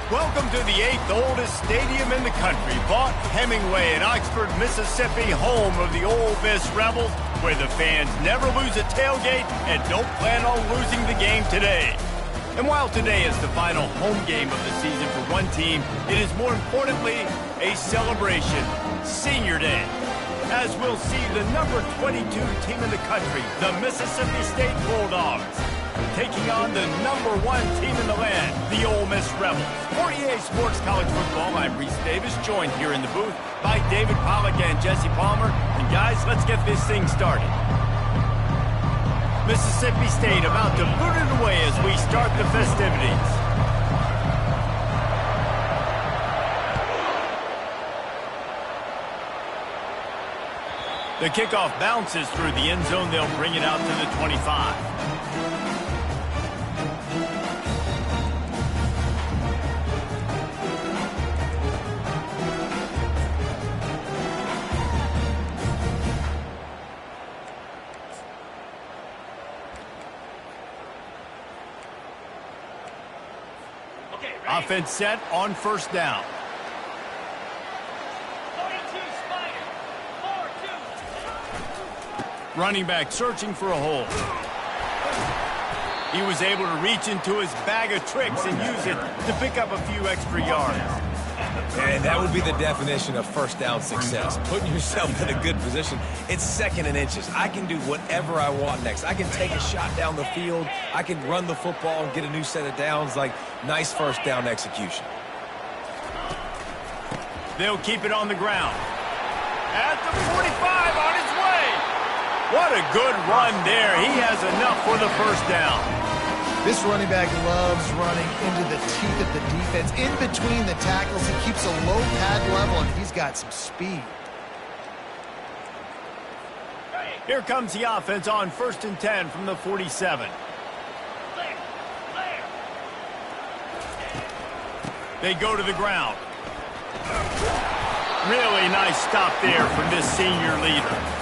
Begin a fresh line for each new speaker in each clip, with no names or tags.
Welcome to the 8th oldest stadium in the country, Vaught Hemingway in Oxford, Mississippi, home of the Ole Miss Rebels, where the fans never lose a tailgate and don't plan on losing the game today. And while today is the final home game of the season for one team, it is more importantly a celebration, Senior Day. As we'll see the number 22 team in the country, the Mississippi State Bulldogs, taking on the number 1 team in the land, the Ole Miss Rebels. For EA Sports College Football, I'm Reese Davis, joined here in the booth by David Pollack and Jesse Palmer. And guys, let's get this thing started. Mississippi State about to boot it away as we start the festivities. The kickoff bounces through the end zone. They'll bring it out to the 25. Offense set on first down. Running back searching for a hole. He was able to reach into his bag of tricks and use it to pick up a few extra yards.
And that would be the definition of first down success. Putting yourself in a good position. It's second and inches. I can do whatever I want next. I can take a shot down the field. I can run the football and get a new set of downs. Like, nice first down execution.
They'll keep it on the ground. At the 45 on his way. What a good run there. He has enough for the first down.
This running back loves running into the teeth of the defense. In between the tackles, he keeps a low pad level, and he's got some speed.
Here comes the offense on 1st and 10 from the 47. They go to the ground. Really nice stop there from this senior leader.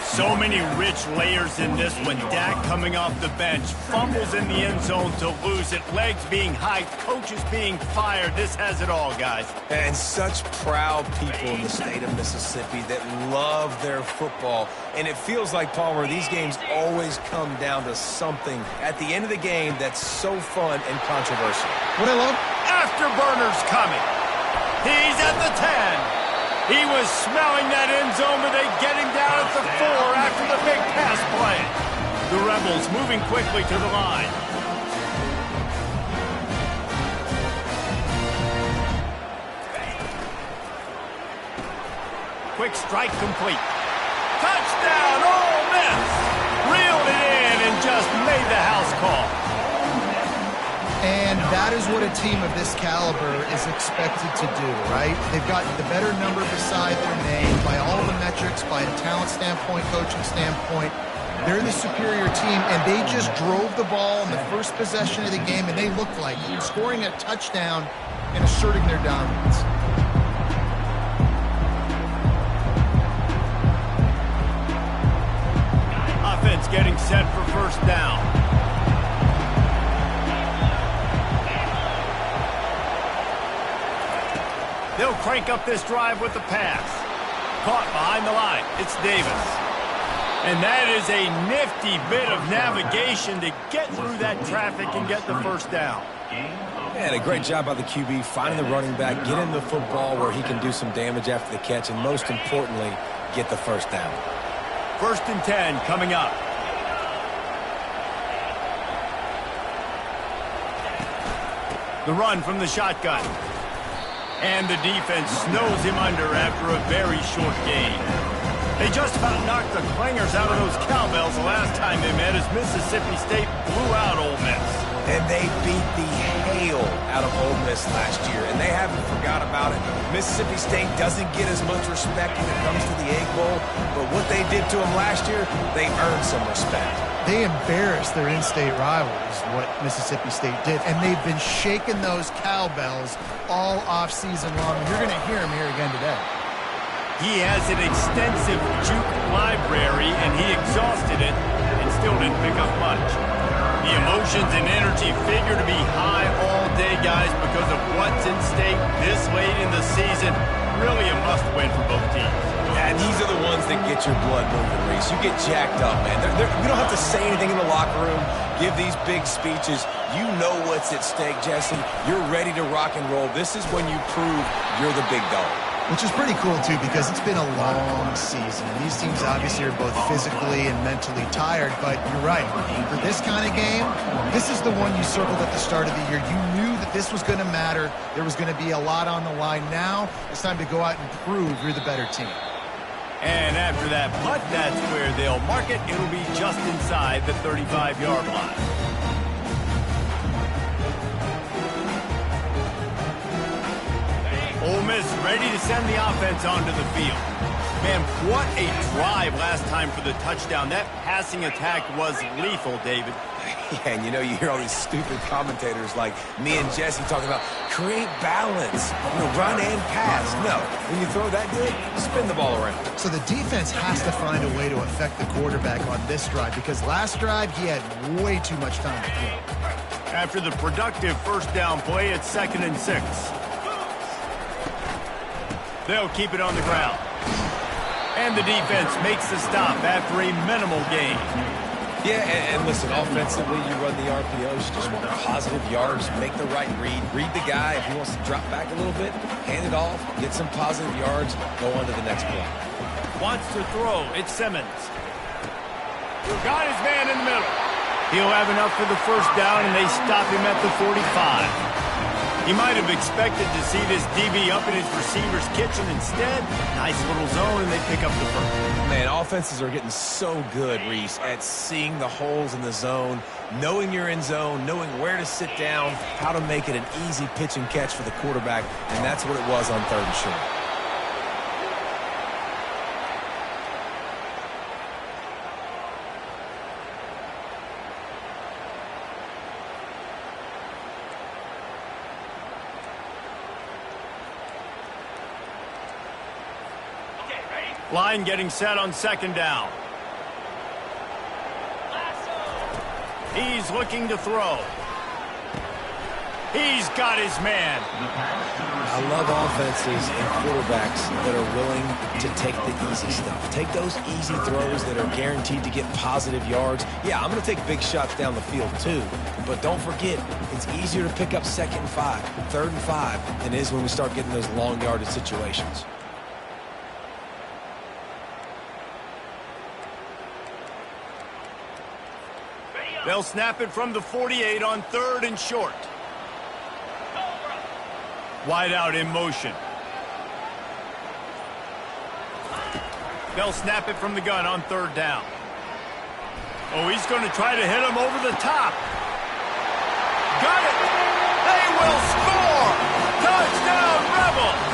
So many rich layers in this one. Dak coming off the bench, fumbles in the end zone to lose it, legs being hiked, coaches being fired. This has it all, guys.
And such proud people in the state of Mississippi that love their football. And it feels like, Palmer, these games always come down to something at the end of the game that's so fun and controversial.
What I love? Afterburners coming. He's at the 10. He was smelling that end zone, but they get him down at the 4 after the big pass play. The Rebels moving quickly to the line. Quick strike complete. Touchdown, Ole Miss! Reeled it in and just made the house call.
And that is what a team of this caliber is expected to do, right? They've got the better number beside their name by all the metrics, by a talent standpoint, coaching standpoint. They're the superior team, and they just drove the ball in the first possession of the game, and they looked like scoring a touchdown and asserting their dominance.
Offense getting set for first down. They'll crank up this drive with the pass. Caught behind the line. It's Davis. And that is a nifty bit of navigation to get through that traffic and get the first down.
And a great job by the QB, finding the running back, get him the football where he can do some damage after the catch, and most importantly, get the first down.
1st and 10 coming up. The run from the shotgun. And the defense snows him under after a very short gain. They just about knocked the clangers out of those cowbells the last time they met as Mississippi State blew out Ole Miss.
And they beat the hail out of Ole Miss last year, and they haven't forgot about it. Mississippi State doesn't get as much respect when it comes to the Egg Bowl, but what they did to them last year, they earned some respect.
They embarrassed their in-state rivals, what Mississippi State did, and they've been shaking those cowbells all off-season long. And you're going to hear them here again today.
He has an extensive juke library, and he exhausted it and still didn't pick up much. The emotion Emotions and energy figure to be high all day, guys, because of what's in stake this late in the season. Really a must-win for both teams.
And these are the ones that get your blood moving, Reese. You get jacked up, man. You don't have to say anything in the locker room, give these big speeches. You know what's at stake, Jesse. You're ready to rock and roll. This is when you prove you're the big dog.
Which is pretty cool, too, because it's been a long season. And these teams obviously are both physically and mentally tired, but you're right. For this kind of game, this is the one you circled at the start of the year. You knew that this was going to matter. There was going to be a lot on the line. Now it's time to go out and prove you're the better team.
And after that putt, that's where they'll mark it. It'll be just inside the 35-yard line. Ole Miss ready to send the offense onto the field. Man, what a drive last time for the touchdown. That passing attack was lethal, David.
Yeah, and you hear all these stupid commentators like me and Jesse talking about create balance, run and pass. No, when you throw that good, spin the ball around.
So the defense has to find a way to affect the quarterback on this drive because last drive he had way too much time to throw.
After the productive first down play, it's 2nd and 6. They'll keep it on the ground. And the defense makes the stop after a minimal gain.
Yeah, and listen, offensively, you run the RPOs. You just want positive yards, make the right read. Read the guy. If he wants to drop back a little bit, hand it off, get some positive yards, go on to the next play.
Wants to throw. It's Simmons. Got his man in the middle. He'll have enough for the first down, and they stop him at the 45. He might have expected to see this DB up in his receiver's kitchen. Instead, nice little zone, and they pick up the first.
Man, offenses are getting so good, Reese, at seeing the holes in the zone, knowing you're in zone, knowing where to sit down, how to make it an easy pitch and catch for the quarterback, and that's what it was on 3rd and short.
Line getting set on 2nd down. He's looking to throw. He's got his man.
I love offenses and quarterbacks that are willing to take the easy stuff. Take those easy throws that are guaranteed to get positive yards. Yeah, I'm going to take big shots down the field too. But don't forget, it's easier to pick up 2nd and 5, 3rd and 5 than it is when we start getting those long yardage situations.
They'll snap it from the 48 on 3rd and short. Wide out in motion. They'll snap it from the gun on 3rd down. Oh, he's going to try to hit him over the top. Got it! They will score! Touchdown, Rebels!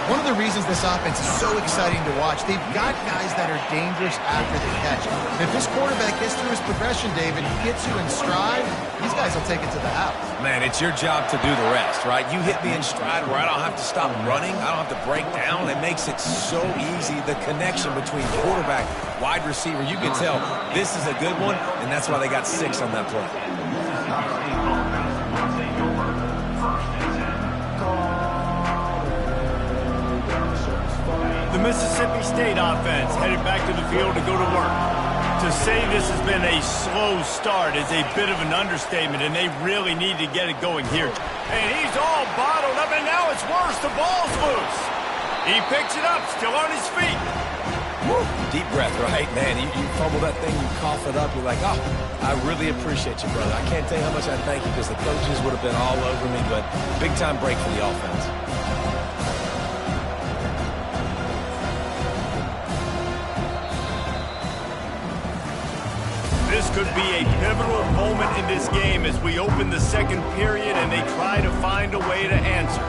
One of the reasons this offense is so exciting to watch, they've got guys that are dangerous after the catch. And if this quarterback gets through his progression, David, he gets you in stride, these guys will take it to the house.
Man, it's your job to do the rest, right? You hit me in stride where I don't have to stop running. I don't have to break down. It makes it so easy, the connection between quarterback, wide receiver. You can tell this is a good one, and that's why they got 6 on that play.
The Mississippi State offense headed back to the field to go to work. To say this has been a slow start is a bit of an understatement, and they really need to get it going here. And he's all bottled up, and now it's worse. The ball's loose. He picks it up, still on his feet.
Woo. Deep breath, right? Man, you fumble that thing, you cough it up, you're like, oh, I really appreciate you, brother. I can't tell you how much I thank you because the coaches would have been all over me, but big-time break for the offense.
This could be a pivotal moment in this game as we open the 2nd period and they try to find a way to answer.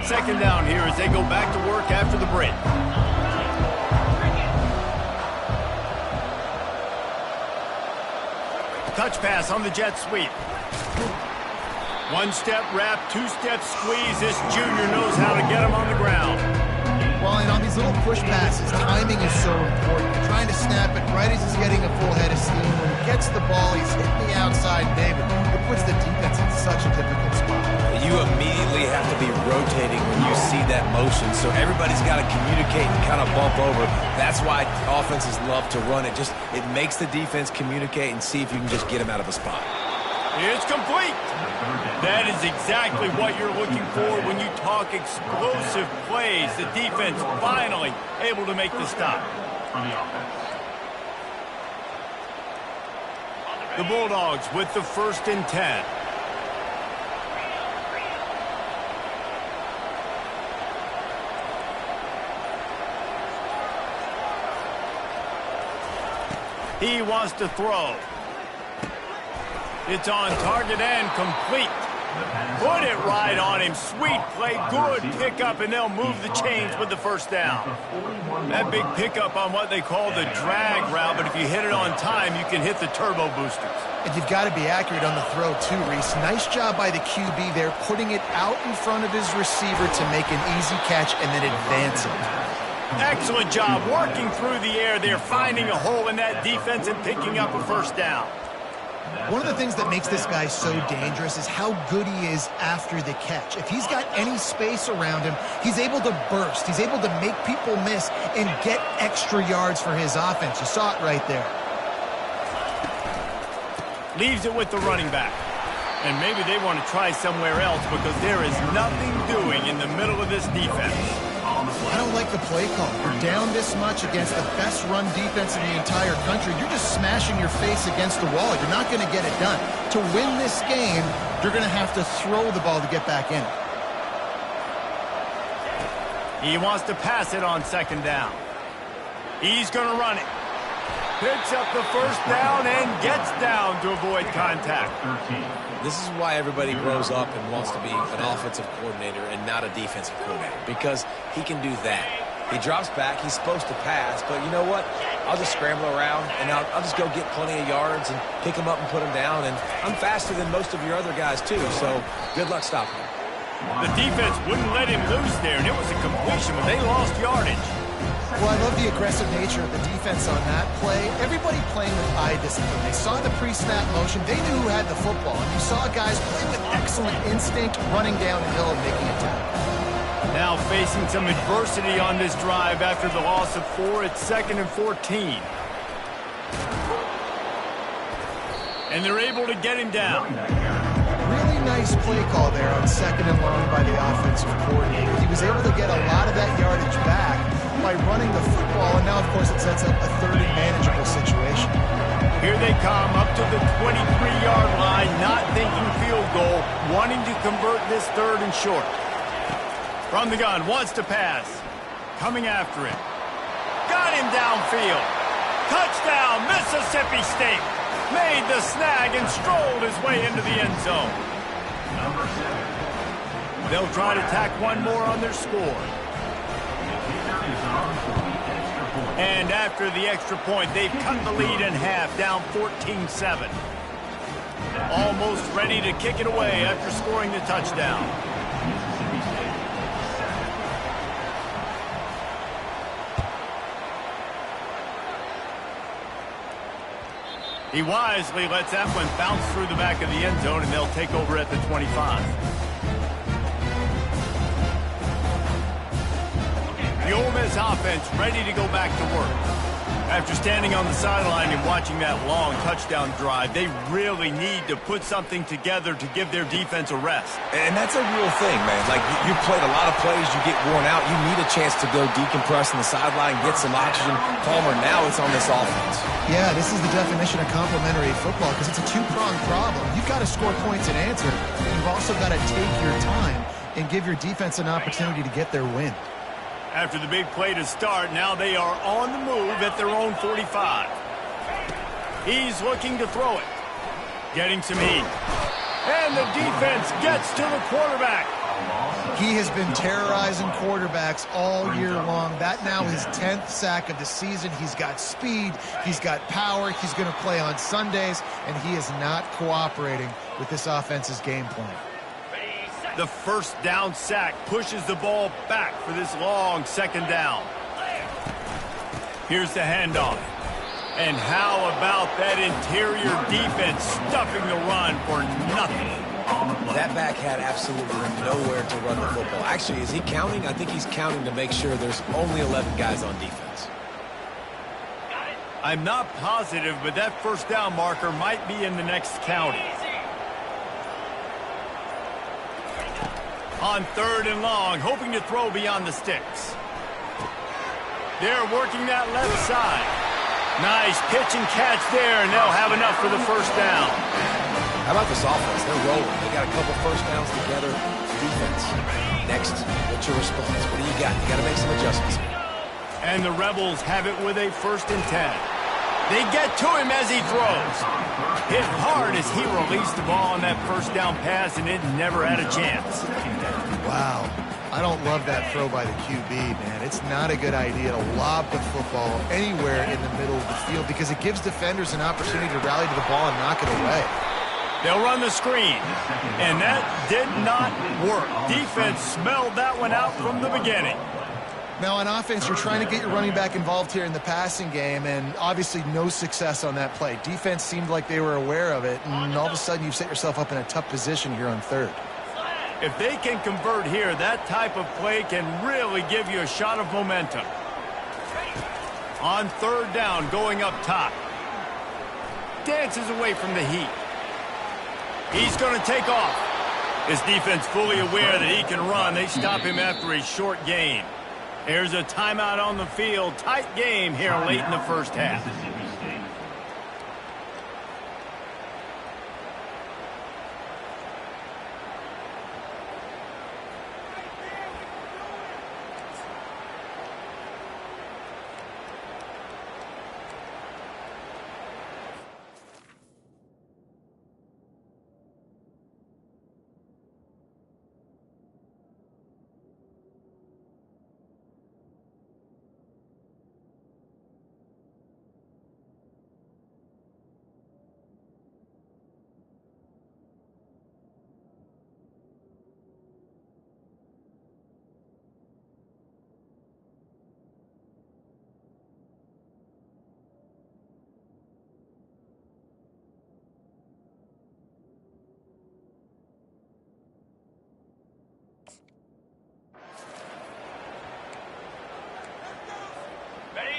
Second down here as they go back to work after the break. Touch pass on the jet sweep. One-step wrap, two-step squeeze. This junior knows how to get him on the ground.
Well, and on these little push passes, timing is so important. You're trying to snap it right as he's getting a full head of steam. When he gets the ball, he's hitting the outside, David. It puts the defense in such a difficult spot.
You immediately have to be rotating when you see that motion, so everybody's got to communicate and kind of bump over. That's why offenses love to run it. It makes the defense communicate and see if you can just get him out of a spot.
It's complete. That is exactly what you're looking for when you talk explosive plays. The defense finally able to make the stop. The Bulldogs with the 1st and 10. He wants to throw. It's on target and complete. Put it right on him. Sweet play, good pickup, and they'll move the chains with the 1st down. That big pickup on what they call the drag route, but if you hit it on time, you can hit the turbo boosters.
And you've got to be accurate on the throw, too, Reese. Nice job by the QB there, putting it out in front of his receiver to make an easy catch and then advance it.
Excellent job working through the air there, finding a hole in that defense and picking up a 1st down.
One of the things that makes this guy so dangerous is how good he is after the catch. If he's got any space around him, he's able to burst. He's able to make people miss and get extra yards for his offense. You saw it right there.
Leaves it with the running back. And maybe they want to try somewhere else because there is nothing doing in the middle of this defense.
I don't like the play call. You're down this much against the best run defense in the entire country. You're just smashing your face against the wall. You're not going to get it done. To win this game, you're going to have to throw the ball to get back in.
He wants to pass it on 2nd down. He's going to run it. Picks up the 1st down and gets down to avoid contact.
This is why everybody grows up and wants to be an offensive coordinator and not a defensive coordinator, because he can do that. He drops back. He's supposed to pass, but you know what? I'll just scramble around, and I'll just go get plenty of yards and pick him up and put him down, and I'm faster than most of your other guys, too, so good luck stopping him.
The defense wouldn't let him loose there, and it was a completion, but they lost yardage.
Well, I love the aggressive nature of the defense on that play. Everybody playing with eye discipline. They saw the pre-snap motion. They knew who had the football. And you saw guys play with excellent instinct, running downhill and making a tackle.
Now facing some adversity on this drive after the loss of 4. It's 2nd and 14. And they're able to get him down.
Really nice play call there on 2nd and long by the offensive coordinator. He was able to get a lot of that yardage back by running the football, and now, of course, it sets up a 3rd and manageable situation.
Here they come up to the 23-yard line, not thinking field goal, wanting to convert this 3rd and short. From the gun, wants to pass. Coming after him. Got him downfield. Touchdown, Mississippi State. Made the snag and strolled his way into the end zone. They'll try to tack one more on their score. And after the extra point, they've cut the lead in half, down 14-7. Almost ready to kick it away after scoring the touchdown. He wisely lets that one bounce through the back of the end zone, and they'll take over at the 25. The Ole Miss offense ready to go back to work. After standing on the sideline and watching that long touchdown drive, they really need to put something together to give their defense a rest.
And that's a real thing, man. Like, you played a lot of plays, you get worn out, you need a chance to go decompress on the sideline, get some oxygen. Palmer, now it's on this offense.
Yeah, this is the definition of complementary football because it's a two-pronged problem. You've got to score points and answer, but you've also got to take your time and give your defense an opportunity to get their win.
After the big play to start, now they are on the move at their own 45. He's looking to throw it. Getting some heat. And the defense gets to the quarterback.
He has been terrorizing quarterbacks all year long. That now his 10th sack of the season. He's got speed. He's got power. He's going to play on Sundays, and he is not cooperating with this offense's game plan.
The first down sack pushes the ball back for this long second down. Here's the handoff. And how about that interior defense stuffing the run for nothing?
That back had absolutely nowhere to run the football. Actually, is he counting? I think he's counting to make sure there's only 11 guys on defense.
I'm not positive, but that first down marker might be in the next county. On 3rd and long, hoping to throw beyond the sticks. They're working that left side. Nice pitch and catch there, and they'll have enough for the first down.
How about this offense? They're rolling. They got a couple first downs together. Defense. Next, what's your response? What do you got? You got to make some adjustments.
And the Rebels have it with a 1st and 10. They get to him as he throws. Hit hard as he released the ball on that first down pass, and it never had a chance.
Wow. I don't love that throw by the QB, man. It's not a good idea to lob the football anywhere in the middle of the field because it gives defenders an opportunity to rally to the ball and knock it away.
They'll run the screen, and that did not work. Defense smelled that one out from the beginning.
Now, on offense, you're trying to get your running back involved here in the passing game, and obviously no success on that play. Defense seemed like they were aware of it, and all of a sudden you've set yourself up in a tough position here on 3rd.
If they can convert here, that type of play can really give you a shot of momentum. On 3rd down, going up top. Dances away from the heat. He's going to take off. His defense fully aware that he can run. They stop him after a short gain. There's a timeout on the field. Tight game here late in the first half.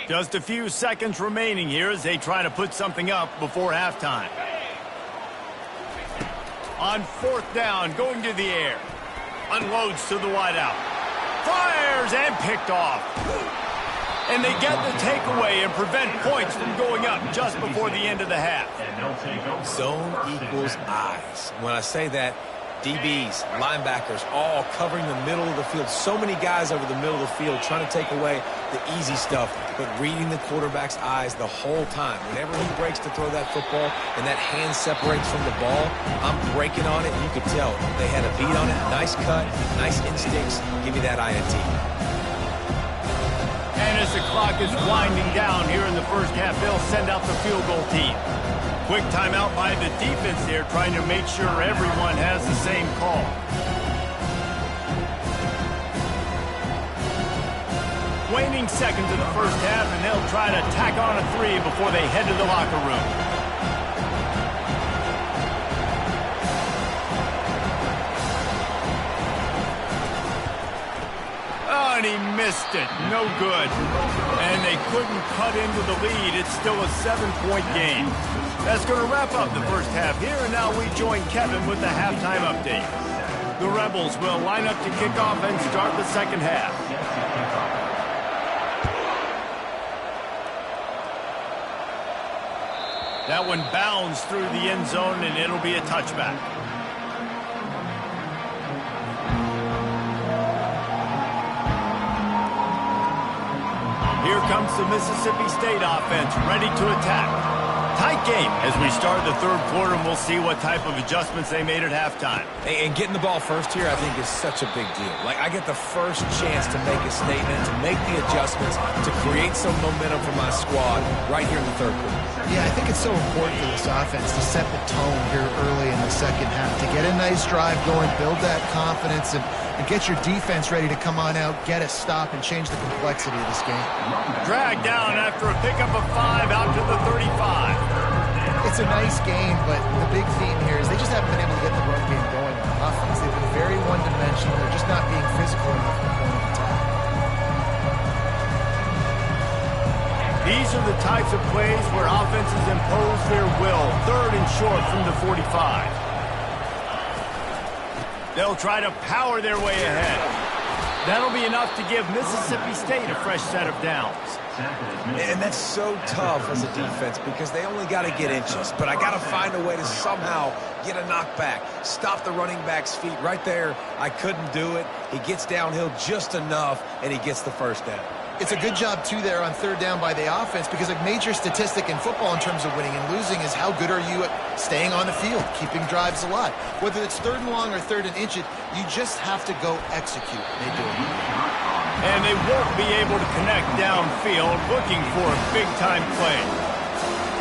Just a few seconds remaining here as they try to put something up before halftime. On 4th down, going to the air. Unloads to the wideout. Fires and picked off. And they get the takeaway and prevent points from going up just before the end of the half.
Zone equals eyes. When I say that, DBs, linebackers, all covering the middle of the field. So many guys over the middle of the field trying to take away the easy stuff, but reading the quarterback's eyes the whole time. Whenever he breaks to throw that football and that hand separates from the ball, I'm breaking on it, and you could tell they had a beat on it. Nice cut, nice instincts. Give me that INT.
And as the clock is winding down here in the first half, they'll send out the field goal team. Quick timeout by the defense there, trying to make sure everyone has the same call. Waning seconds in the first half, and they'll try to tack on a 3 before they head to the locker room. Oh, and he missed it. No good. And they couldn't cut into the lead. It's still a 7-point game. That's going to wrap up the first half here, and now we join Kevin with the halftime update. The Rebels will line up to kick off and start the second half. That one bounds through the end zone, and it'll be a touchback. Here comes the Mississippi State offense, ready to attack. tight game as we start the third quarter, and we'll see what type of adjustments they made at halftime.
And getting the ball first here, I think, is such a big deal. Like, I get the first chance to make a statement, to make the adjustments, to create some momentum for my squad right here in the third quarter.
Yeah, I think it's so important for this offense to set the tone here early in the second half, to get a nice drive going, build that confidence, and get your defense ready to come on out, get a stop, and change the complexity of this game.
Dragged down after a pickup of 5 out to the 35.
It's a nice game, but the big theme here is they just haven't been able to get the run game going on offense. They've been very one-dimensional. They're just not being physical enough at the point of attack.
These are the types of plays where offenses impose their will. Third and short from the 45. They'll try to power their way ahead. That'll be enough to give Mississippi State a fresh set of downs.
And that's so tough as a defense because they only got to get inches. But I got to find a way to somehow get a knockback, stop the running back's feet. Right there, I couldn't do it. He gets downhill just enough, and he gets the first down.
It's a good job, too, there on third down by the offense because a major statistic in football in terms of winning and losing is how good are you at staying on the field, keeping drives alive. Whether it's third and long or third and inches, you just have to go execute. They do it.
And they won't be able to connect downfield, looking for a big-time play.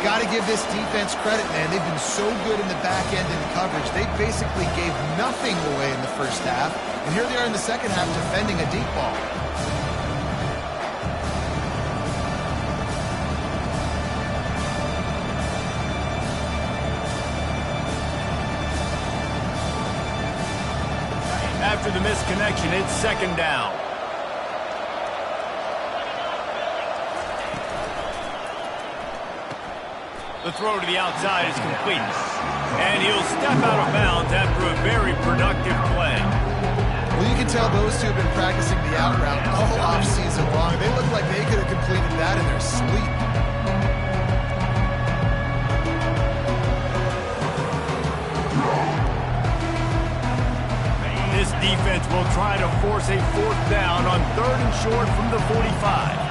Got to give this defense credit, man. They've been so good in the back end in coverage. They basically gave nothing away in the first half, and here they are in the second half defending a deep ball.
After the misconnection, it's second down. The throw to the outside is complete. And he'll step out of bounds after a very productive play.
Well, you can tell those two have been practicing the out route all offseason long. They look like they could have completed that in their sleep.
This defense will try to force a fourth down on third and short from the 45.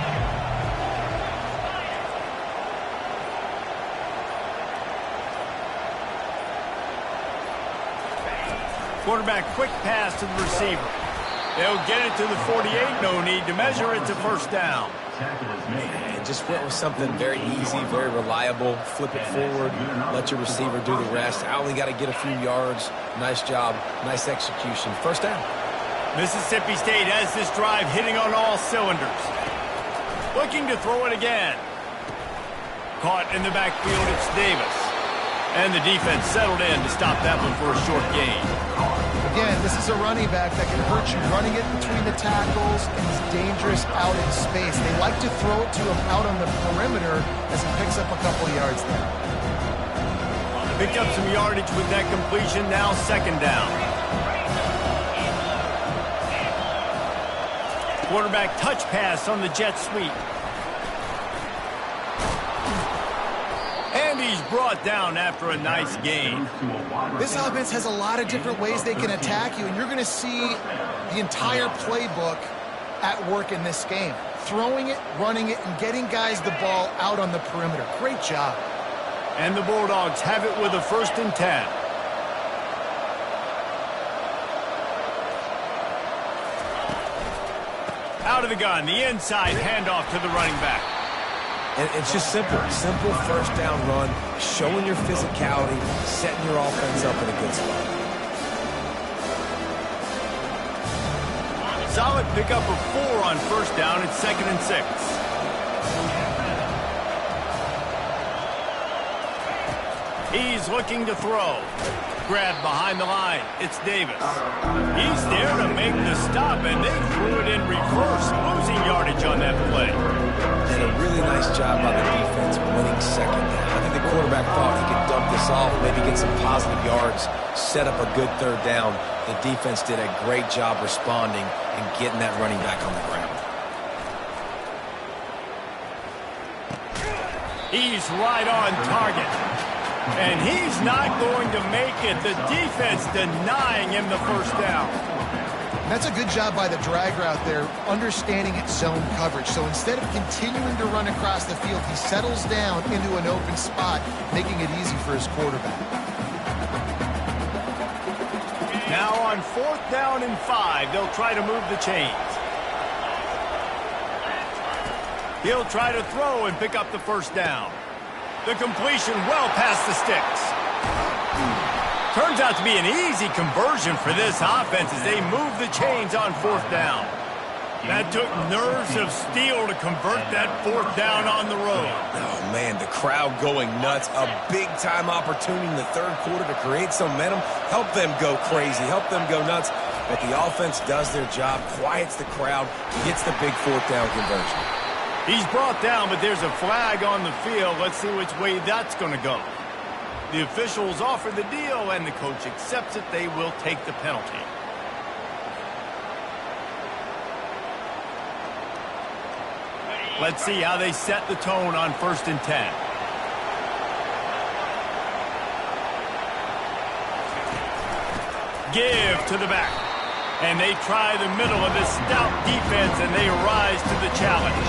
Quarterback quick pass to the receiver. They'll get it to the 48. No need to measure it to first down.
And just went with something very easy, very reliable. Flip it forward, let your receiver do the rest. I only got to get a few yards. Nice job, nice execution. First down.
Mississippi State has this drive hitting on all cylinders. Looking to throw it again. Caught in the backfield, it's Davis. And the defense settled in to stop that one for a short gain.
Again, this is a running back that can hurt you running it between the tackles, and he's dangerous out in space. They like to throw it to him out on the perimeter as he picks up a couple of yards there.
Picked up some yardage with that completion, now second down. Quarterback touch pass on the jet sweep. And he's brought down after a nice gain.
This offense has a lot of different ways they can attack you, and you're going to see the entire playbook at work in this game. Throwing it, running it, and getting guys the ball out on the perimeter. Great job.
And the Bulldogs have it with a 1st and 10. Out of the gun, the inside handoff to the running back.
And it's just simple first down run, showing your physicality, setting your offense up in a good spot.
Solid pickup of 4 on first down. It's 2nd and 6. He's looking to throw. Grabbed behind the line. It's Davis. He's there to make the stop, and they threw it in reverse, losing yardage on that play.
And a really nice job by the defense winning second down. I think the quarterback thought he could dump this off, maybe get some positive yards, set up a good third down. The defense did a great job responding and getting that running back on the ground.
He's right on target. And he's not going to make it. The defense denying him the first down.
And that's a good job by the drag route there, understanding its zone coverage. So instead of continuing to run across the field, he settles down into an open spot, making it easy for his quarterback.
Now on 4th down and 5, they'll try to move the chains. He'll try to throw and pick up the first down. The completion well past the sticks. Turns out to be an easy conversion for this offense as they move the chains on 4th down. That took nerves of steel to convert that 4th down on the road.
Oh, man, the crowd going nuts. A big-time opportunity in the third quarter to create some momentum. Help them go crazy. Help them go nuts. But the offense does their job, quiets the crowd, gets the big 4th down conversion.
He's brought down, but there's a flag on the field. Let's see which way that's going to go. The officials offer the deal, and the coach accepts it. They will take the penalty. Let's see how they set the tone on 1st and 10. Give to the back. And they try the middle of this stout defense, and they rise to the challenge.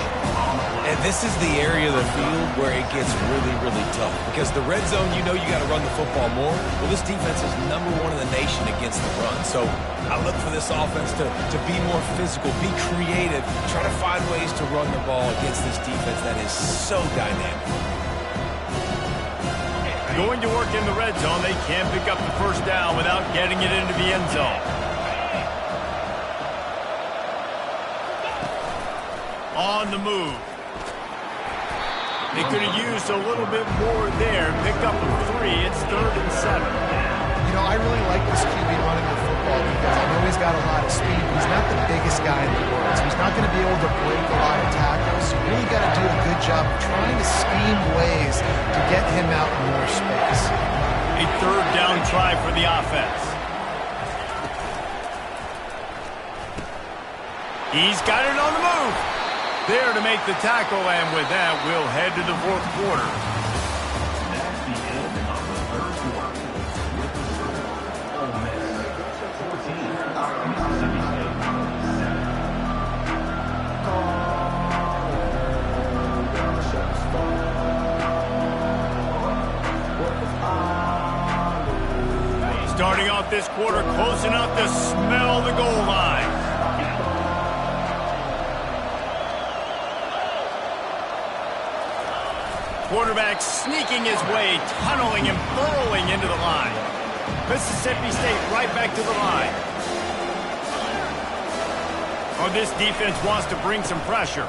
And this is the area of the field where it gets really, really tough. Because the red zone, you know you got to run the football more. Well, this defense is #1 in the nation against the run. So I look for this offense to be more physical, be creative, try to find ways to run the ball against this defense that is so dynamic.
Going to work in the red zone, they can't pick up the first down without getting it into the end zone. On the move. They could have used a little bit more there. Picked up a 3. It's 3rd and 7.
You know, I really like this QB running the football because I know he's got a lot of speed. He's not the biggest guy in the world, so he's not going to be able to break a lot of tackles. So you really got to do a good job of trying to scheme ways to get him out in more space.
A 3rd down try for the offense. He's got it on the move. There to make the tackle, and with that, we'll head to the 4th quarter.
That's the end of the 3rd quarter. With the score, Ole Miss 14, Mississippi State 7.
Starting off this quarter, close enough to smell the goal line. Quarterback sneaking his way, tunneling and burrowing into the line. Mississippi State right back to the line. Oh, this defense wants to bring some pressure.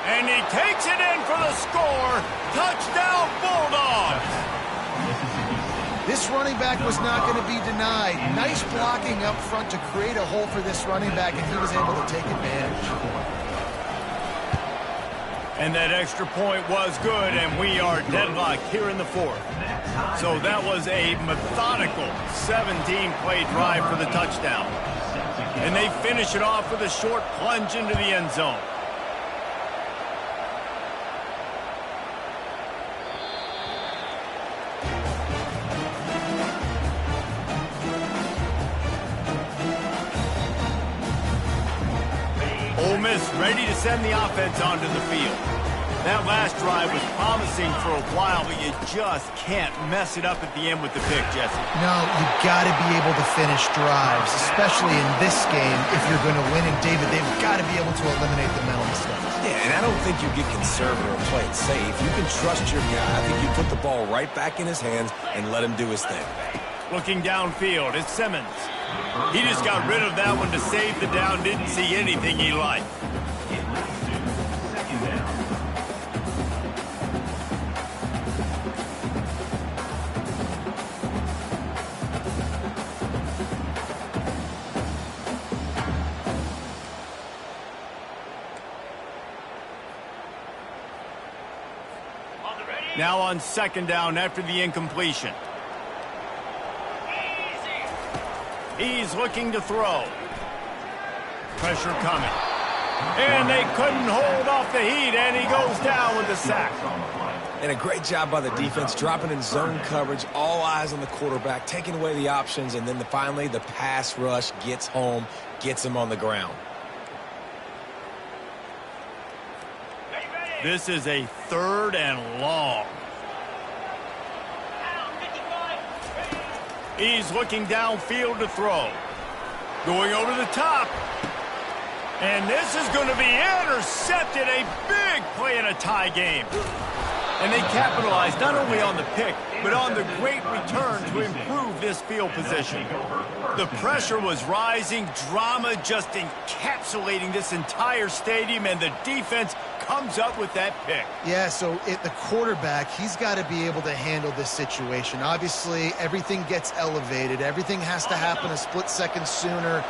And he takes it in for the score. Touchdown, Bulldogs!
This running back was not going to be denied. Nice blocking up front to create a hole for this running back, and he was able to take advantage.
And that extra point was good, and we are deadlocked here in the 4th. So that was a methodical 17-play drive for the touchdown. And they finish it off with a short plunge into the end zone. Ole Miss ready to send the offense onto the field. That last drive was promising for a while, but you just can't mess it up at the end with the pick, Jesse.
No, you've got to be able to finish drives, especially in this game if you're going to win. And, David, they've got to be able to eliminate the mental mistakes.
Yeah, and I don't think you get conservative or play it safe. You can trust your guy. I think you put the ball right back in his hands and let him do his thing.
Looking downfield, it's Simmons. He just got rid of that one to save the down, didn't see anything he liked. Now on 2nd down after the incompletion. He's looking to throw. Pressure coming. And they couldn't hold off the heat, and he goes down with the sack.
And a great job by the defense, dropping in zone coverage, all eyes on the quarterback, taking away the options, and then finally the pass rush gets home, gets him on the ground.
This is a 3rd and long. He's looking downfield to throw. Going over the top. And this is going to be intercepted. A big play in a tie game. And they capitalized not only on the pick, but on the great return to improve this field position. The pressure was rising, drama just encapsulating this entire stadium, and the defense comes up with that pick.
Yeah, so the quarterback, he's got to be able to handle this situation. Obviously, everything gets elevated. Everything has to happen a split second sooner.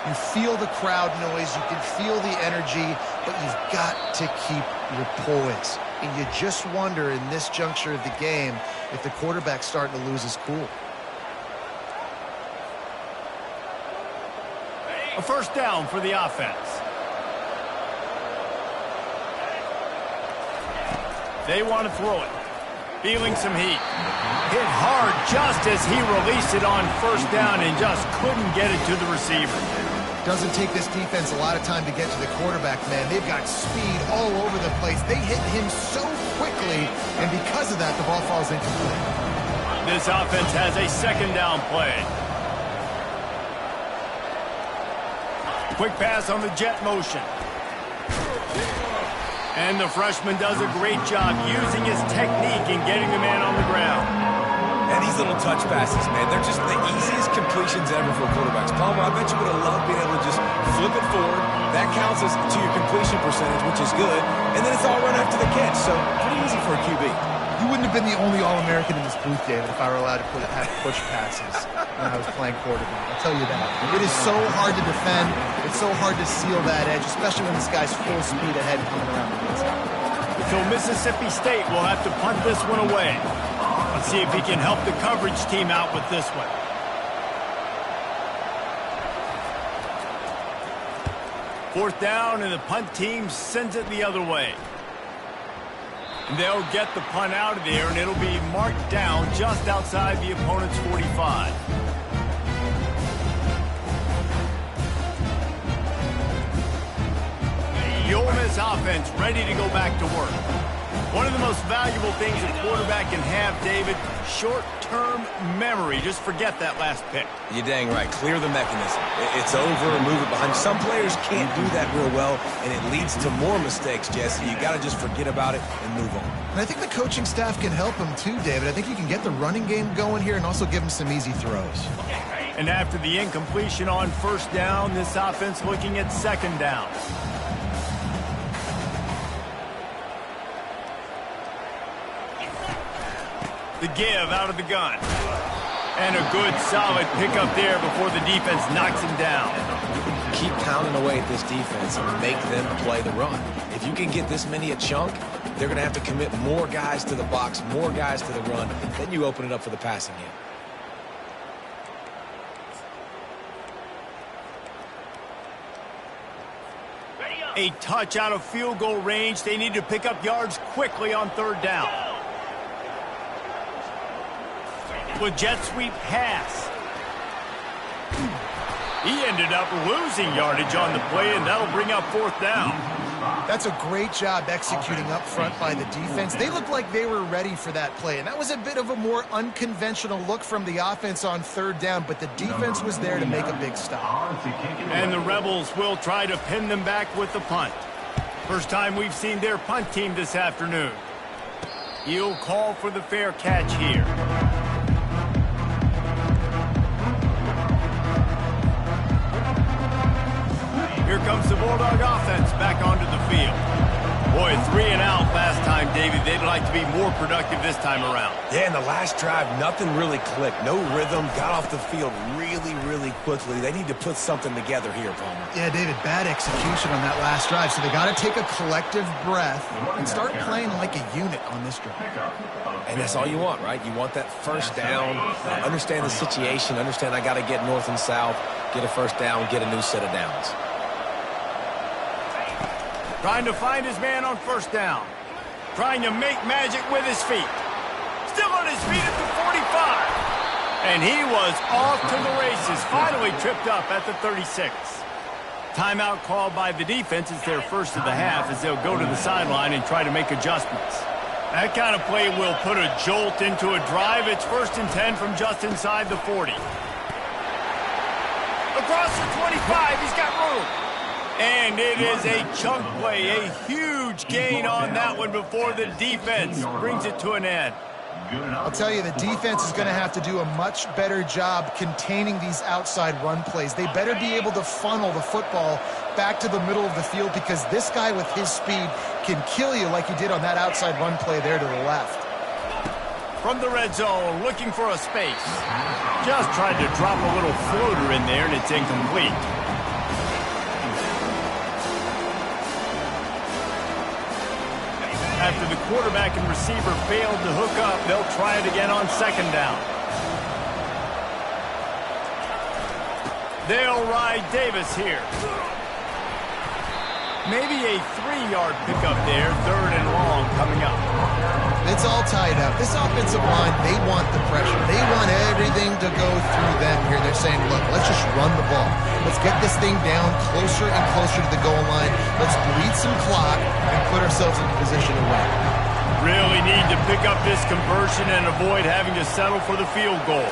You feel the crowd noise. You can feel the energy, but you've got to keep your poise. And you just wonder in this juncture of the game if the quarterback's starting to lose his cool.
A first down for the offense. They want to throw it. Feeling some heat. Hit hard just as he released it on first down and just couldn't get it to the receiver.
Doesn't take this defense a lot of time to get to the quarterback, man. They've got speed all over the place. They hit him so quickly, and because of that, the ball falls incomplete.
This offense has a second down play. Quick pass on the jet motion. And the freshman does a great job using his technique and getting the man on the ground.
And these little touch passes, man, they're just the easiest completions ever for quarterbacks. Palmer, I bet you would have loved being able to just flip it forward. That counts as to your completion percentage, which is good. And then it's all run after the catch, so pretty easy for a QB.
You wouldn't have been the only All-American in this booth, David, if I were allowed to have push passes when I was playing quarterback. I'll tell you that. It is so hard to defend. It's so hard to seal that edge, especially when this guy's full speed ahead coming around the inside.
So Mississippi State will have to punt this one away. Let's see if he can help the coverage team out with this one. Fourth down, and the punt team sends it the other way. And they'll get the punt out of there, and it'll be marked down just outside the opponent's 45. The Ole Miss offense ready to go back to work. One of the most valuable things a quarterback can have, David, short-term memory. Just forget that last pick.
You're dang right. Clear the mechanism. It's over and move it behind you. Some players can't do that real well, and it leads to more mistakes, Jesse. You got to just forget about it and move on.
And I think the coaching staff can help him too, David. I think you can get the running game going here and also give him some easy throws.
And after the incompletion on first down, this offense looking at second down. The give out of the gun. And a good, solid pickup there before the defense knocks him down.
Keep pounding away at this defense and make them play the run. If you can get this many a chunk, they're going to have to commit more guys to the box, more guys to the run. Then you open it up for the passing game.
A touch out of field goal range. They need to pick up yards quickly on third down. With jet sweep pass. He ended up losing yardage on the play, and that'll bring up fourth down.
That's a great job executing up front by the defense. They looked like they were ready for that play, and that was a bit of a more unconventional look from the offense on third down, but the defense was there to make a big stop.
And the Rebels will try to pin them back with the punt. First time we've seen their punt team this afternoon. He'll call for the fair catch here. Here comes the Bulldog offense back onto the field. Boy, 3 and out last time, David. They'd like to be more productive this time around.
Yeah, in the last drive, nothing really clicked. No rhythm, got off the field really quickly. They need to put something together here, Palmer.
Yeah, David, bad execution on that last drive, so they got to take a collective breath and start playing like a unit on this drive.
And that's all you want, right? You want that first down, understand the situation, understand I got to get north and south, get a first down, get a new set of downs.
Trying to find his man on first down. trying to make magic with his feet. Still on his feet at the 45. And he was off to the races, finally tripped up at the 36. Timeout called by the defense. It's their first of the half as they'll go to the sideline and try to make adjustments. That kind of play will put a jolt into a drive. It's 1st and 10 from just inside the 40. Across the 25, he's got room. And it is a chunk play, a huge gain on that one before the defense brings it to an end.
I'll tell you, the defense is going to have to do a much better job containing these outside run plays. They better be able to funnel the football back to the middle of the field because this guy with his speed can kill you like he did on that outside run play there to the left.
From the red zone, looking for a space. Just tried to drop a little floater in there, and it's incomplete. After the quarterback and receiver failed to hook up, they'll try it again on 2nd down. They'll ride Davis here. Maybe a 3-yard pickup there, 3rd and long coming up.
It's all tied up. This offensive line, they want the pressure. They want everything to go through them here. They're saying, look, let's just run the ball. Let's get this thing down closer and closer to the goal line. Let's bleed some clock and put ourselves in position to win.
Really need to pick up this conversion and avoid having to settle for the field goal.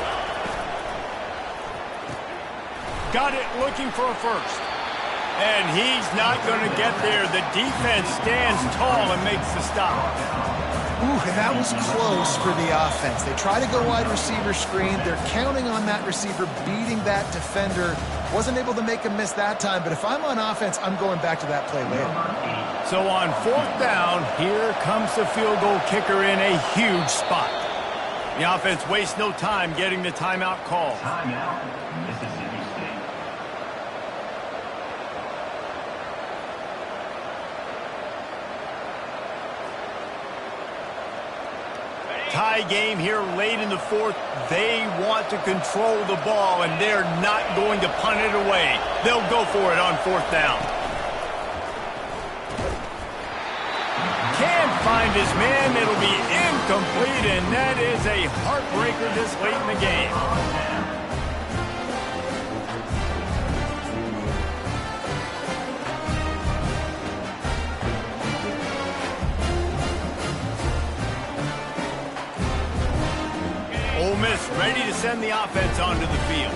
Got it looking for a first. And he's not going to get there. The defense stands tall and makes the stop.
Ooh, and that was close for the offense. They try to go wide receiver screen. They're counting on that receiver beating that defender. Wasn't able to make a miss that time, but if I'm on offense, I'm going back to that play later.
So on 4th down, here comes the field goal kicker in a huge spot. The offense wastes no time getting the timeout call.
Timeout, Mississippi State.
Tie game here late in the 4th. They want to control the ball, and they're not going to punt it away. They'll go for it on 4th down. Can't find his man. It'll be incomplete, and that is a heartbreaker this late in the game. Ole Miss ready to send the offense onto the field.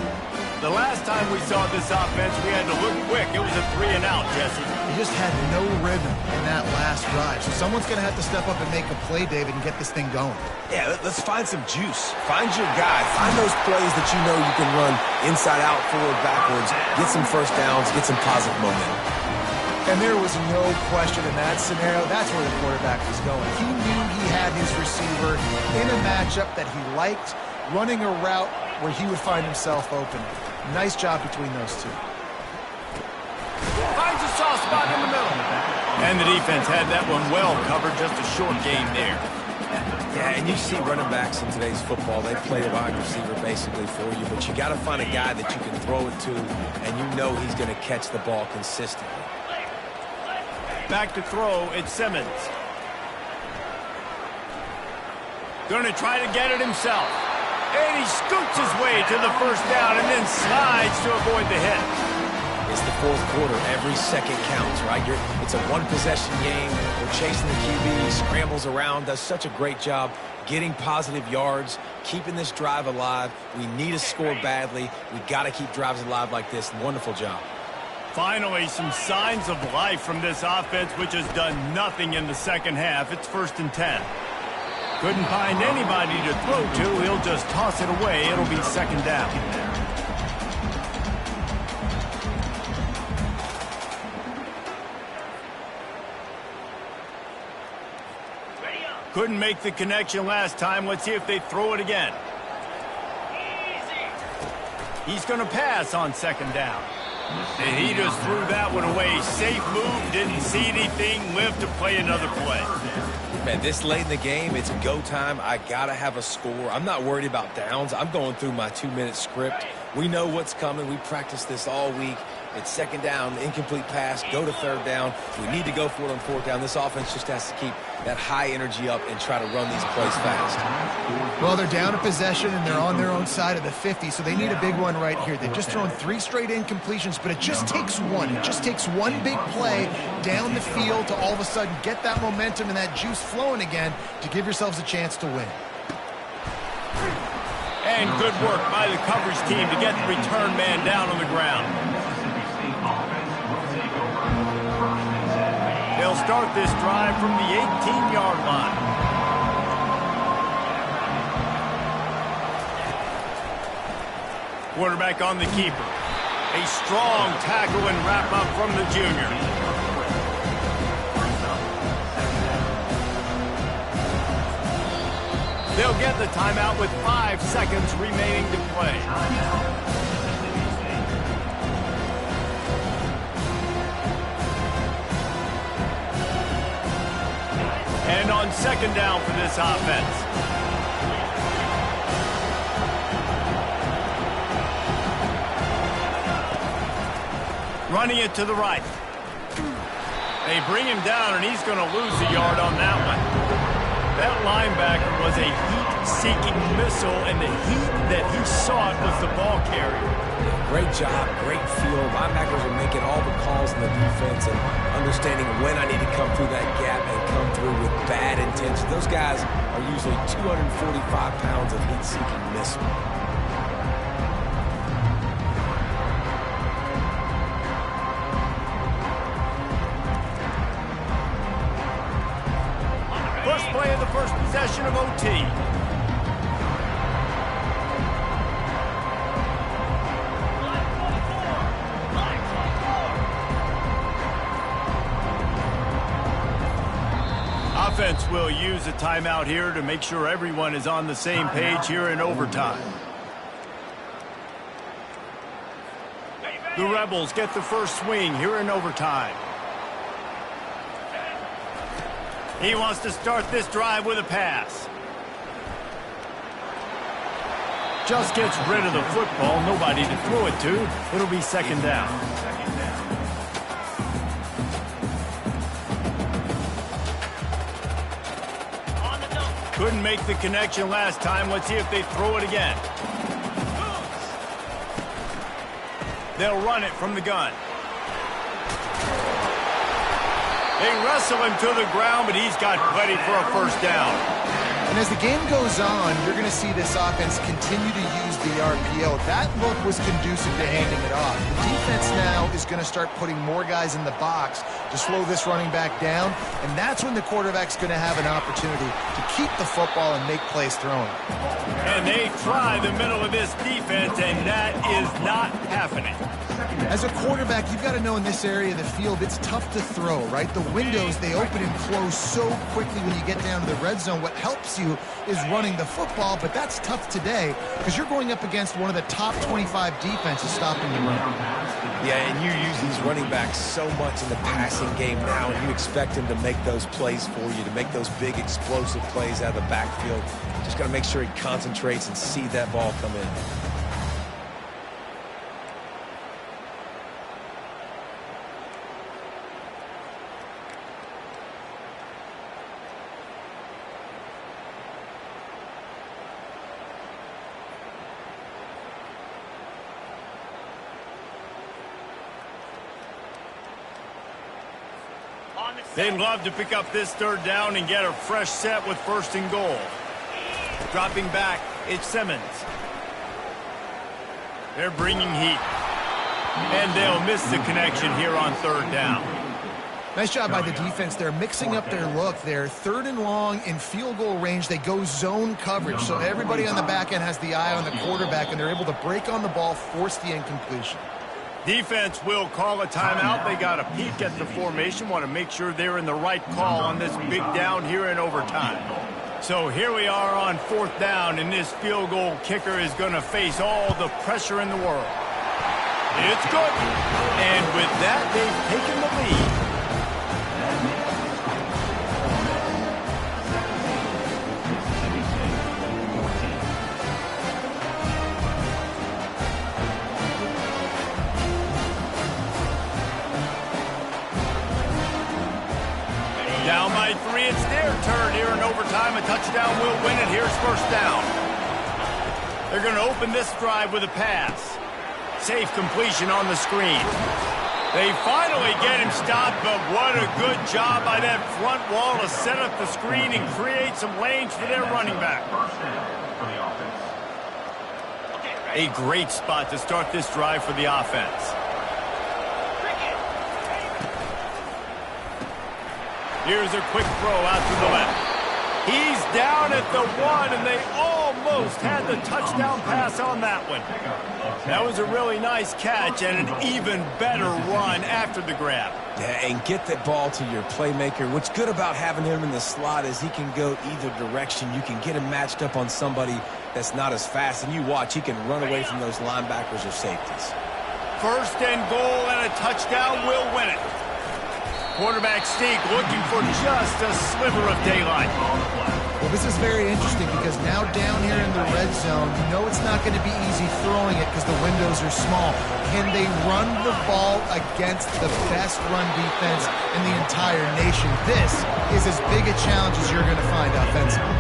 The last time we saw this offense, we had to look quick. It was a 3-and-out, Jesse.
He just had no rhythm in that last drive. So someone's going to have to step up and make a play, David, and get this thing going.
Yeah, let's find some juice. Find your guy. Find those plays that you know you can run inside out, forward, backwards. Get some first downs. Get some positive momentum.
And there was no question in that scenario. That's where the quarterback was going. He knew he had his receiver in a matchup that he liked, running a route where he would find himself open. Nice job between those two.
Finds a soft spot in the middle. And the defense had that one well covered. Just a short game there.
Yeah, and you see running backs in today's football, they play a wide receiver basically for you, but you got to find a guy that you can throw it to, and you know he's going to catch the ball consistently.
Back to throw, it's Simmons. Going to try to get it himself. And he scoots his way to the 1st down and then slides to avoid the hit.
It's the 4th quarter. Every second counts, right? It's a one-possession game. We're chasing the QB. He scrambles around, does such a great job getting positive yards, keeping this drive alive. We need to score badly. We got to keep drives alive like this. Wonderful job.
Finally, some signs of life from this offense, which has done nothing in the 2nd half. It's 1st and 10. Couldn't find anybody to throw to. He'll just toss it away. It'll be 2nd down. Couldn't make the connection last time. Let's see if they throw it again. He's going to pass on 2nd down. And he just threw that one away. Safe move, didn't see anything, lived to play another play.
Man, this late in the game, it's go time. I got to have a score. I'm not worried about downs. I'm going through my 2-minute script. We know what's coming. We practiced this all week, It's second down, incomplete pass, go to third down. We need to go for it on fourth down. This offense just has to keep that high energy up and try to run these plays fast.
Well, they're down a possession, and they're on their own side of the 50, so they need a big one right here. They've just thrown 3 straight incompletions, but it just takes one. It just takes one big play down the field to all of a sudden get that momentum and that juice flowing again to give yourselves a chance to win.
And good work by the coverage team to get the return man down on the ground. They'll start this drive from the 18-yard line. Quarterback on the keeper. A strong tackle and wrap up from the junior. They'll get the timeout with 5 seconds remaining to play. And on second down for this offense. Running it to the right. They bring him down, and he's going to lose a yard on that one. That linebacker was a heat-seeking missile, and the heat that he sought was the ball carrier.
Great job, great field. Linebackers are making all the calls in the defense and understanding when I need to come through that gap and come through with bad intention. Those guys are usually 245 pounds of heat-seeking missile.
First play of the first possession of OT. Offense will use a timeout here to make sure everyone is on the same page here in overtime. The Rebels get the first swing here in overtime. He wants to start this drive with a pass. Just gets rid of the football. Nobody to throw it to. It'll be second down. Couldn't make the connection last time. Let's see if they throw it again. They'll run it from the gun. They wrestle him to the ground, but he's got plenty for a first down.
And as the game goes on, you're going to see this offense continue to use the RPO. That look was conducive to handing it off. The defense now is going to start putting more guys in the box to slow this running back down, and that's when the quarterback's going to have an opportunity to keep the football and make plays throwing.
And they try the middle of this defense, and that is not happening.
As a quarterback, you've got to know in this area of the field, it's tough to throw, right? The windows, they open and close so quickly when you get down to the red zone. What helps you is running the football, but that's tough today because you're going up against one of the top 25 defenses stopping the run.
Yeah, and you use these running backs so much in the passing game now, and you expect them to make those plays for you, to make those big explosive plays out of the backfield. Just got to make sure he concentrates and see that ball come in.
They'd love to pick up this third down and get a fresh set with first and goal. Dropping back, it's Simmons. They're bringing heat. And they'll miss the connection here on third down.
Nice job by the defense. They're mixing up their look. They're third and long in field goal range. They go zone coverage. So everybody on the back end has the eye on the quarterback, and they're able to break on the ball, force the incompletion.
Defense will call a timeout. They got a peek at the formation, want to make sure they're in the right call on this big down here in overtime. So here we are on fourth down, and this field goal kicker is going to face all the pressure in the world. It's good. And with that, they've taken the lead. Down by 3, it's their turn here in overtime. A touchdown will win it. Here's first down. They're going to open this drive with a pass. Safe completion on the screen. They finally get him stopped, but what a good job by that front wall to set up the screen and create some lanes for their running back.
First down for the offense.
A great spot to start this drive for the offense. Here's a quick throw out to the left. He's down at the 1, and they almost had the touchdown pass on that one. That was a really nice catch and an even better run after the grab.
Yeah, and get that ball to your playmaker. What's good about having him in the slot is he can go either direction. You can get him matched up on somebody that's not as fast, and you watch, he can run away from those linebackers or safeties.
First and goal, and a touchdown will win it. Quarterback sneak looking for just a sliver of daylight.
Well, this is very interesting because now down here in the red zone, you know it's not going to be easy throwing it because the windows are small. Can they run the ball against the best run defense in the entire nation? This is as big a challenge as you're going to find offensively.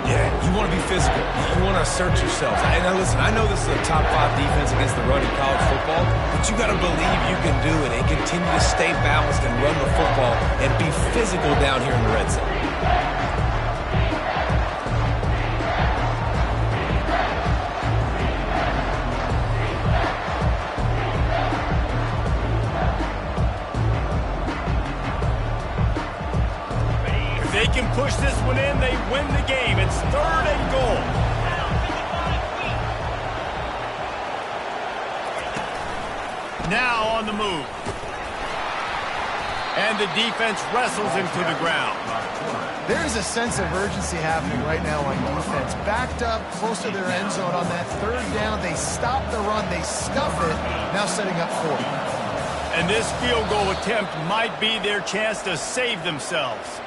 Yeah, you want to be physical. You want to assert yourself. And now listen, I know this is a top 5 defense against the run in college football, but you got to believe you can do it and continue to stay balanced and run the football and be physical down here in the red zone.
They can push this one in, they win the game. It's 3rd and goal. Now on the move. And the defense wrestles him to the ground.
There is a sense of urgency happening right now on defense. Backed up close to their end zone on that 3rd down. They stop the run, they stuff it, now setting up 4th.
And this field goal attempt might be their chance to save themselves.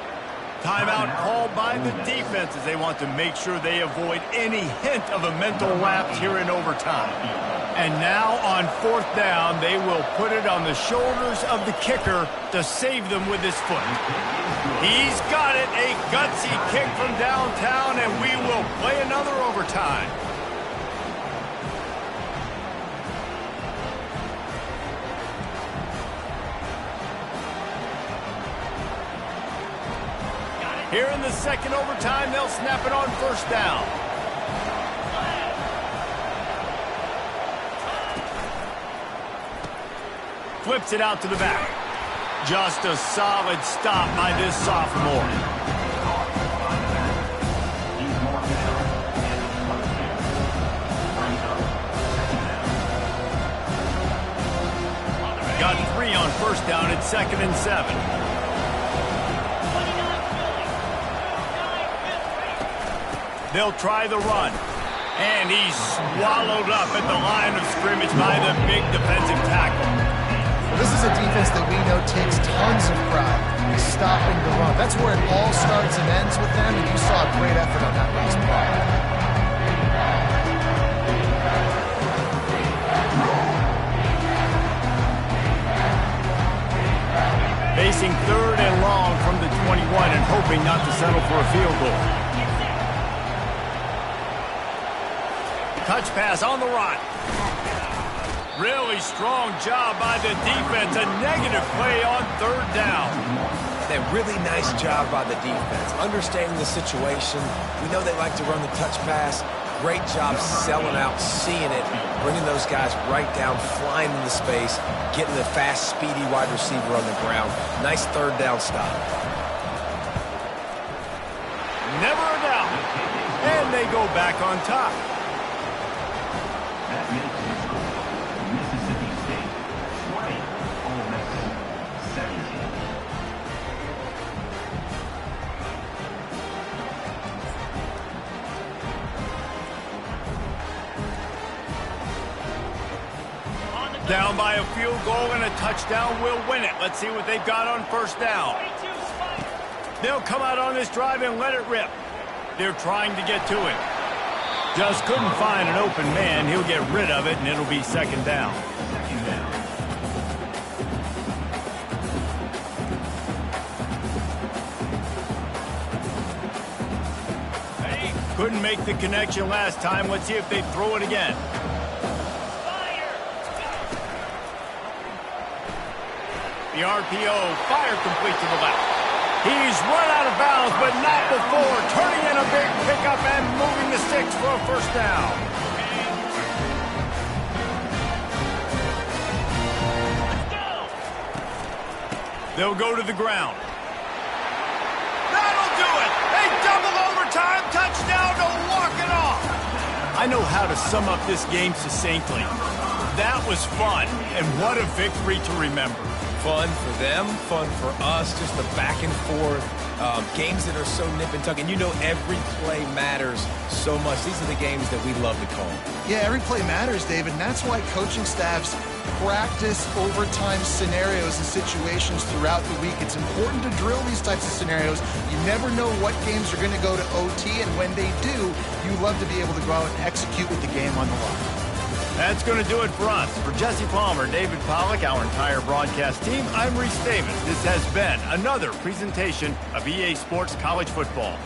Timeout called by the defense as they want to make sure they avoid any hint of a mental lapse here in overtime. And now on 4th down, they will put it on the shoulders of the kicker to save them with his foot. He's got it, a gutsy kick from downtown, and we will play another overtime. Here in the 2nd overtime, they'll snap it on 1st down. Flips it out to the back. Just a solid stop by this sophomore. Got 3 on 1st down at 2nd and 7. They'll try the run. And he's swallowed up at the line of scrimmage by the big defensive tackle.
Well, this is a defense that we know takes tons of pride in stopping the run. That's where it all starts and ends with them, and you saw a great effort on that last play.
Facing 3rd and long from the 21 and hoping not to settle for a field goal. Touch pass on the run. Really strong job by the defense. A negative play on 3rd down.
That really nice job by the defense. Understanding the situation. We know they like to run the touch pass. Great job selling out, seeing it, bringing those guys right down, flying into space, getting the fast, speedy wide receiver on the ground. Nice 3rd down stop.
Never a doubt. And they go back on top.
That makes the score Mississippi State 20, Ole Miss 17.
Down by a field goal and a touchdown will win it. Let's see what they've got on 1st down. They'll come out on this drive and let it rip. They're trying to get to it. Just couldn't find an open man. He'll get rid of it, and it'll be 2nd down. Couldn't make the connection last time. Let's see if they throw it again. The RPO, fire complete to the left. He's run out of bounds, but not before turning in a big pickup and moving the sticks for a first down. They'll go to the ground. That'll do it! A double overtime touchdown to walk it off! I know how to sum up this game succinctly. That was fun, and what a victory to remember.
Fun for them, fun for us, just the back and forth, games that are so nip and tuck. And you know every play matters so much. These are the games that we love to call.
Yeah, every play matters, David, and that's why coaching staffs practice overtime scenarios and situations throughout the week. It's important to drill these types of scenarios. You never know what games are going to go to OT, and when they do, you love to be able to go out and execute with the game on the line.
That's going to do it for us. For Jesse Palmer, David Pollack, our entire broadcast team, I'm Reese Davis. This has been another presentation of EA Sports College Football.